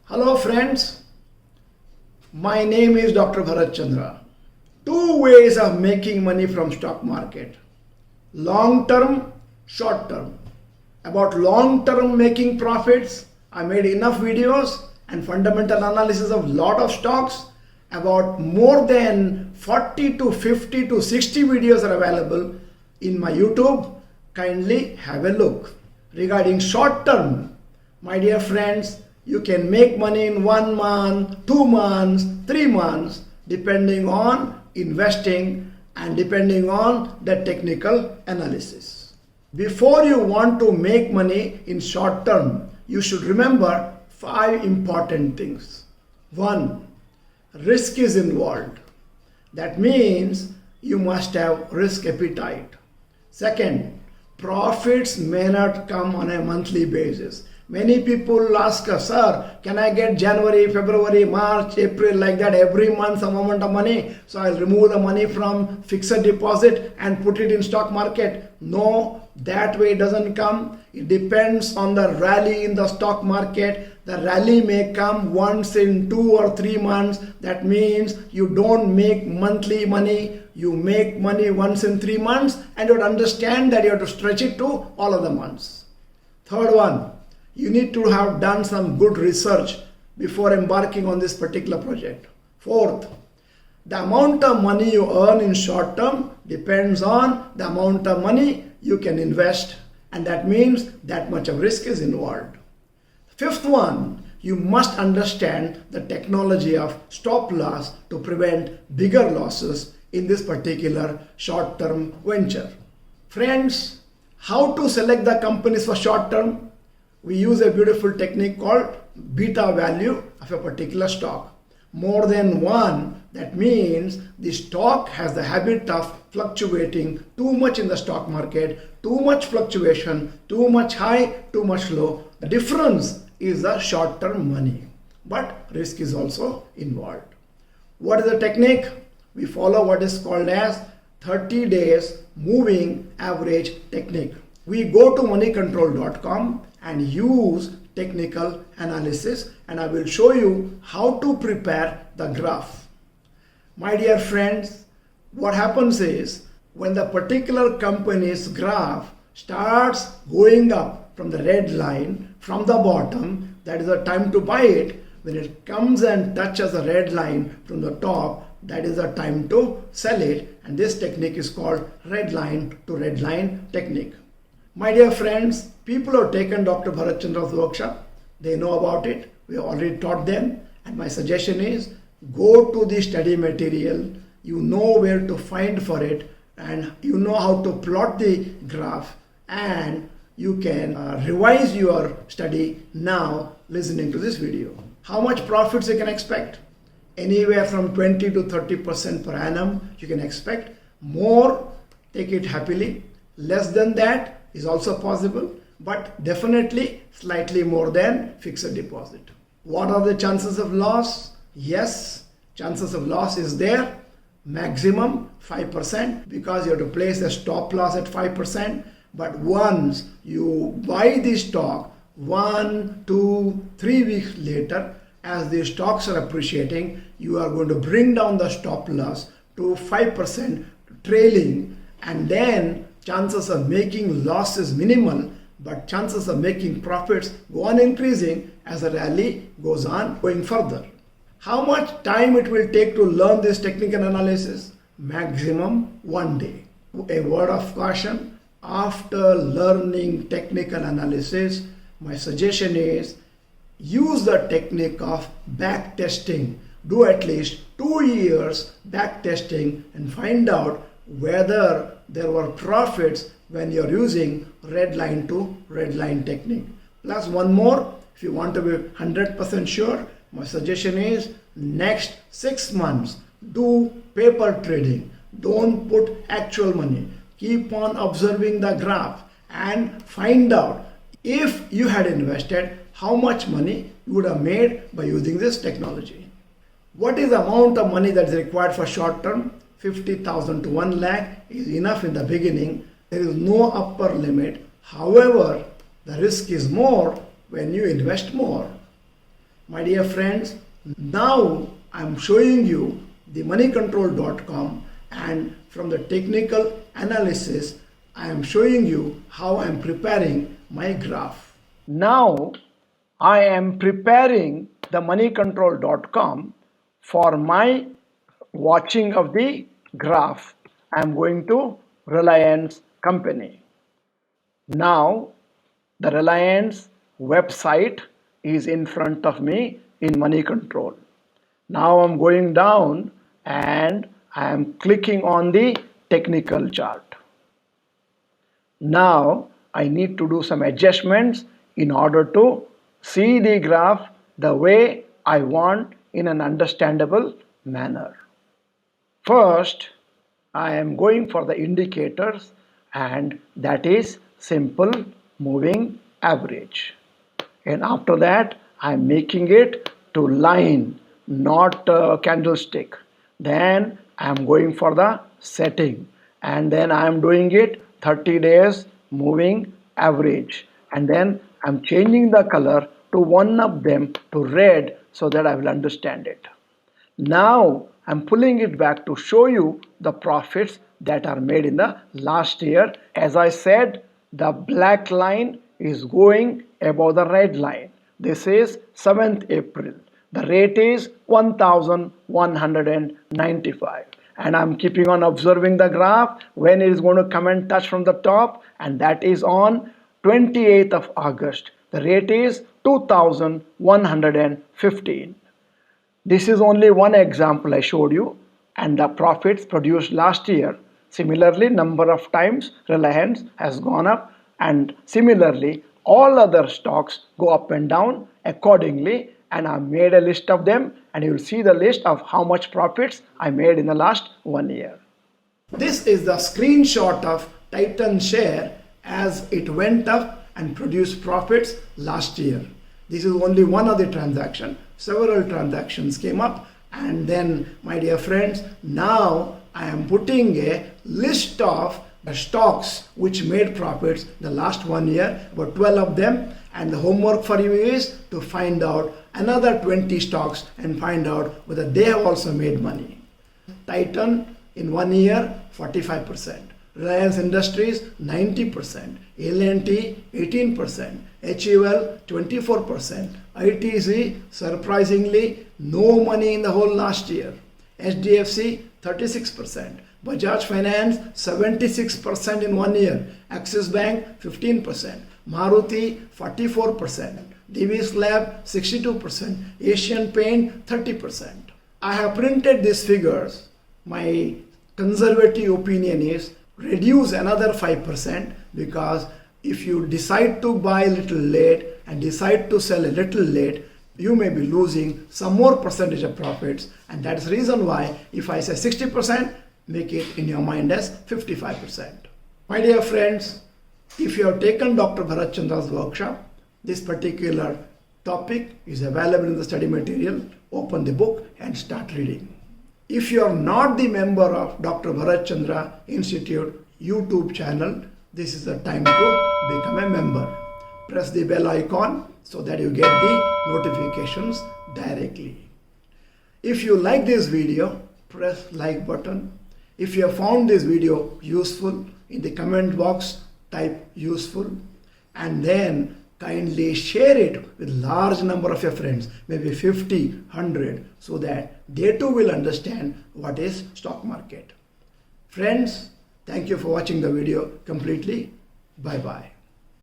Hello friends, my name is Dr.Bharath Chandra. Two ways of making money from stock market. Long term, short term. About long term making profits, I made enough videos and fundamental analysis of lot of stocks. About more than 40 to 50 to 60 videos are available in my YouTube. Kindly have a look. Regarding short term, my dear friends, you can make money in 1 month, 2 months, 3 months, depending on investing and depending on the technical analysis. Before you want to make money in short term, you should remember 5 important things. 1. Risk is involved. That means you must have risk appetite. Second, profits may not come on a monthly basis. Many people ask us, sir, can I get January, February, March, April, like that every month some amount of money? So I'll remove the money from fixed deposit and put it in stock market. No, that way it doesn't come. It depends on the rally in the stock market. The rally may come once in 2 or 3 months. That means you don't make monthly money. You make money once in 3 months, and you would understand that you have to stretch it to all of the months. Third one, you need to have done some good research before embarking on this particular project. Fourth, the amount of money you earn in short term depends on the amount of money you can invest, and that means that much of risk is involved. Fifth one, you must understand the technology of stop loss to prevent bigger losses in this particular short term venture. Friends, how to select the companies for short term? We use a beautiful technique called beta value of a particular stock. More than one, that means the stock has the habit of fluctuating too much in the stock market, too much fluctuation, too much high, too much low. The difference is the short-term money, but risk is also involved. What is the technique? We follow what is called as 30 days moving average technique. We go to moneycontrol.com and use technical analysis, and I will show you how to prepare the graph. My dear friends, what happens is when the particular company's graph starts going up from the red line from the bottom, that is the time to buy it. When it comes and touches the red line from the top, that is the time to sell it, and this technique is called red line to red line technique. My dear friends, people who have taken Dr. Bharath Chandra's workshop, they know about it. We have already taught them, and my suggestion is go to the study material. You know where to find for it, and you know how to plot the graph, and you can revise your study now listening to this video. How much profits you can expect? Anywhere from 20 to 30% per annum you can expect. More, take it happily. Less than that is also possible, but definitely slightly more than fixed deposit. What are the chances of loss? Yes, chances of loss is there. Maximum 5% because you have to place a stop loss at 5%. But once you buy the stock 1, 2, 3 weeks later, as the stocks are appreciating, you are going to bring down the stop loss to 5% trailing, and then chances of making loss is minimal, but chances of making profits go on increasing as the rally goes on going further. How much time it will take to learn this technical analysis? Maximum 1 day. A word of caution, after learning technical analysis, my suggestion is use the technique of back testing. Do at least 2 years back testing and find out whether there were profits when you're using red line to red line technique. Plus one more, if you want to be 100% sure, my suggestion is next 6 months do paper trading. Don't put actual money. Keep on observing the graph and find out if you had invested how much money you would have made by using this technology. What is the amount of money that is required for short term? 50,000 to 1 lakh is enough in the beginning. There is no upper limit. However, the risk is more when you invest more. My dear friends, now I am showing you the moneycontrol.com, and from the technical analysis I am showing you how I am preparing my graph. Now I am preparing the moneycontrol.com for my watching of the graph. I am going to Reliance company. Now the Reliance website is in front of me in Money Control. Now I'm going down and I am clicking on the technical chart. Now I need to do some adjustments in order to see the graph the way I want in an understandable manner. First, I am going for the indicators, and that is simple moving average. And after that, I am making it to line, not candlestick. Then I am going for the setting, and then I am doing it 30 days moving average, and then I am changing the color to one of them to red so that I will understand it. Now I'm pulling it back to show you the profits that are made in the last year. As I said, the black line is going above the red line. This is 7th April. The rate is 1195, and I'm keeping on observing the graph when it is going to come and touch from the top, and that is on 28th of August. The rate is 2115. This is only one example I showed you, and the profits produced last year. Similarly, number of times Reliance has gone up, and similarly all other stocks go up and down accordingly, and I made a list of them, and you will see the list of how much profits I made in the last 1 year. This is the screenshot of Titan share as it went up and produced profits last year. This is only one of the transactions. Several transactions came up, and then, my dear friends, now I am putting a list of the stocks which made profits the last 1 year, about 12 of them, and the homework for you is to find out another 20 stocks and find out whether they have also made money. Titan in 1 year 45%, Reliance Industries 90%, L&T 18%, HUL 24%, ITC surprisingly no money in the whole last year, HDFC 36%, Bajaj Finance 76% in 1 year, Axis Bank 15%, Maruti 44%, Divi's Lab 62%, Asian Paint 30%. I have printed these figures. My conservative opinion is reduce another 5%, because if you decide to buy a little late and decide to sell a little late, you may be losing some more percentage of profits, and that's the reason why if I say 60%, make it in your mind as 55%. My dear friends, if you have taken Dr. Bharath Chandra's workshop, this particular topic is available in the study material. Open the book and start reading. If you are not the member of Dr. Bharath Chandra Institute YouTube channel, this is the time to become a member. Press the bell icon so that you get the notifications directly. If you like this video, press like button. If you have found this video useful, in the comment box type useful, and then kindly share it with large number of your friends, maybe 50, 100, so that they too will understand what is stock market. Friends, thank you for watching the video completely. Bye bye.